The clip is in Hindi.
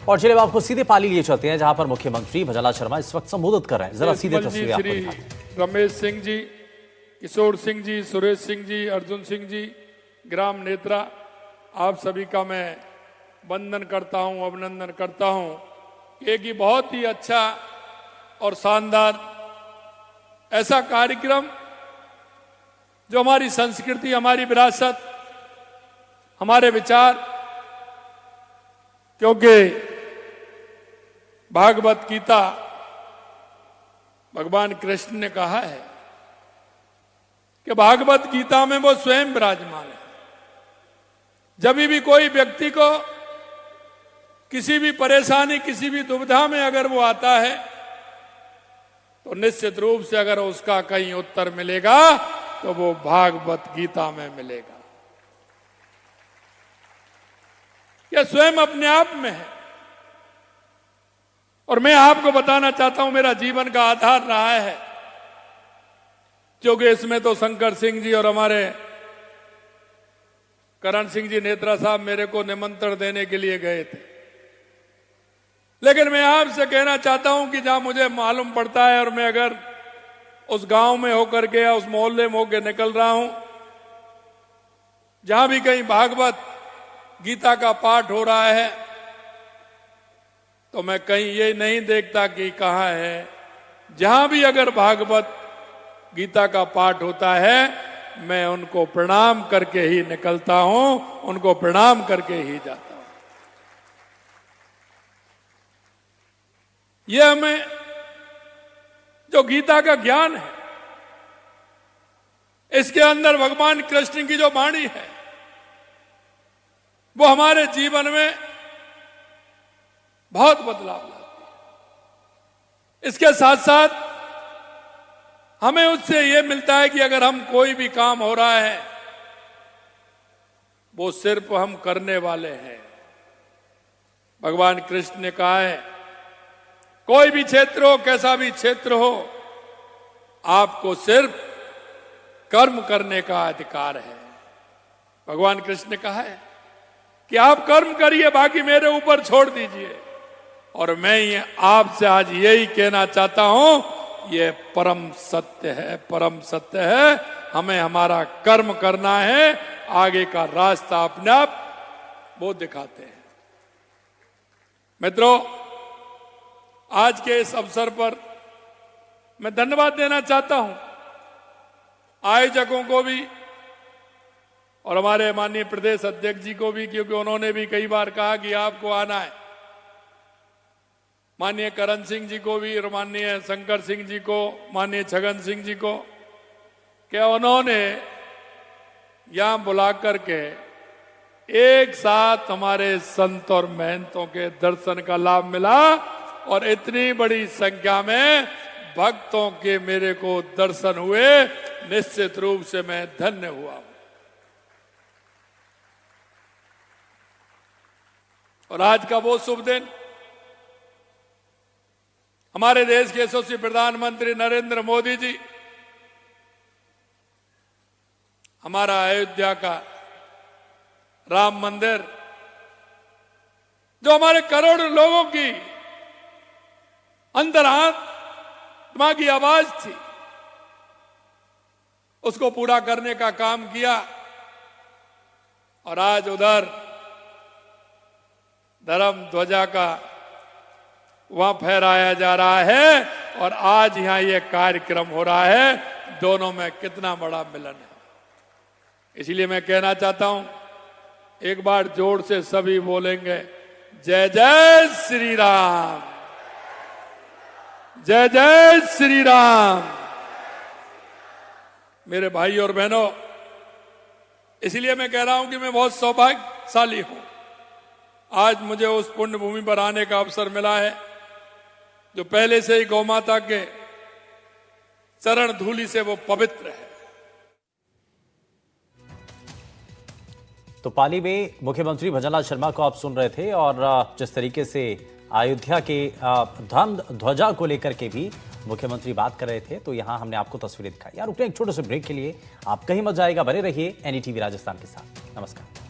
और चलिए आपको सीधे पाली लिए चलते हैं जहां पर मुख्यमंत्री भजनलाल शर्मा इस वक्त संबोधित कर रहे हैं। जरा सीधे तस्वीरें आपको दिखाएं। रमेश सिंह जी, किशोर सिंह जी, सुरेश सिंह जी, अर्जुन सिंह जी, ग्राम नेत्रा, आप सभी का मैं वंदन करता हूं, अभिनंदन करता हूं। एक ही बहुत ही अच्छा और शानदार ऐसा कार्यक्रम जो हमारी संस्कृति, हमारी विरासत, हमारे विचार, क्योंकि भागवत गीता भगवान कृष्ण ने कहा है कि भागवत गीता में वो स्वयं विराजमान है। जब भी कोई व्यक्ति को किसी भी परेशानी, किसी भी दुविधा में अगर वो आता है तो निश्चित रूप से अगर उसका कहीं उत्तर मिलेगा तो वो भागवत गीता में मिलेगा। यह स्वयं अपने आप में है। और मैं आपको बताना चाहता हूं, मेरा जीवन का आधार रहा है, क्योंकि इसमें तो शंकर सिंह जी और हमारे करण सिंह जी नेत्रा साहब मेरे को निमंत्रण देने के लिए गए थे। लेकिन मैं आपसे कहना चाहता हूं कि जहां मुझे मालूम पड़ता है और मैं अगर उस गांव में होकर के या उस मोहल्ले में होकर निकल रहा हूं, जहां भी कहीं भागवत गीता का पाठ हो रहा है, तो मैं कहीं ये नहीं देखता कि कहां है। जहां भी अगर भागवत गीता का पाठ होता है, मैं उनको प्रणाम करके ही निकलता हूं, उनको प्रणाम करके ही जाता हूं। यह हमें जो गीता का ज्ञान है, इसके अंदर भगवान कृष्ण की जो वाणी है, वो हमारे जीवन में बहुत बदलाव लाती है। इसके साथ साथ हमें उससे यह मिलता है कि अगर हम कोई भी काम हो रहा है, वो सिर्फ हम करने वाले हैं। भगवान कृष्ण ने कहा है, कोई भी क्षेत्र हो, कैसा भी क्षेत्र हो, आपको सिर्फ कर्म करने का अधिकार है। भगवान कृष्ण ने कहा है कि आप कर्म करिए, बाकी मेरे ऊपर छोड़ दीजिए। और मैं ये आपसे आज यही कहना चाहता हूं, ये परम सत्य है, परम सत्य है। हमें हमारा कर्म करना है, आगे का रास्ता अपने आप वो दिखाते हैं। मित्रों, आज के इस अवसर पर मैं धन्यवाद देना चाहता हूं आयोजकों को भी और हमारे माननीय प्रदेश अध्यक्ष जी को भी, क्योंकि उन्होंने भी कई बार कहा कि आपको आना है। माननीय करण सिंह जी को भी और माननीय शंकर सिंह जी को, माननीय छगन सिंह जी को, क्या उन्होंने यहां बुला करके एक साथ हमारे संत और महंतों के दर्शन का लाभ मिला। और इतनी बड़ी संख्या में भक्तों के मेरे को दर्शन हुए, निश्चित रूप से मैं धन्य हुआ। और आज का वो शुभ दिन, हमारे देश के यशस्वी प्रधानमंत्री नरेंद्र मोदी जी हमारा अयोध्या का राम मंदिर, जो हमारे करोड़ों लोगों की अंतरात्मा की आवाज थी, उसको पूरा करने का काम किया। और आज उधर धर्म ध्वजा का वहां फहराया जा रहा है और आज यहां ये कार्यक्रम हो रहा है। दोनों में कितना बड़ा मिलन है। इसलिए मैं कहना चाहता हूं, एक बार जोर से सभी बोलेंगे, जय जय श्री राम, जय जय श्री राम। मेरे भाई और बहनों, इसलिए मैं कह रहा हूं कि मैं बहुत सौभाग्यशाली हूं। आज मुझे उस पुण्य भूमि पर आने का अवसर मिला है, जो पहले से ही गौ माता के चरण धूलि से वो पवित्र है। तो पाली में मुख्यमंत्री भजनलाल शर्मा को आप सुन रहे थे और जिस तरीके से अयोध्या के धर्म ध्वजा को लेकर के भी मुख्यमंत्री बात कर रहे थे, तो यहां हमने आपको तस्वीरें दिखाई। यार रुकने एक छोटे से ब्रेक के लिए, आप कहीं मत जाएगा, बने रहिए एनडीटीवी राजस्थान के साथ। नमस्कार।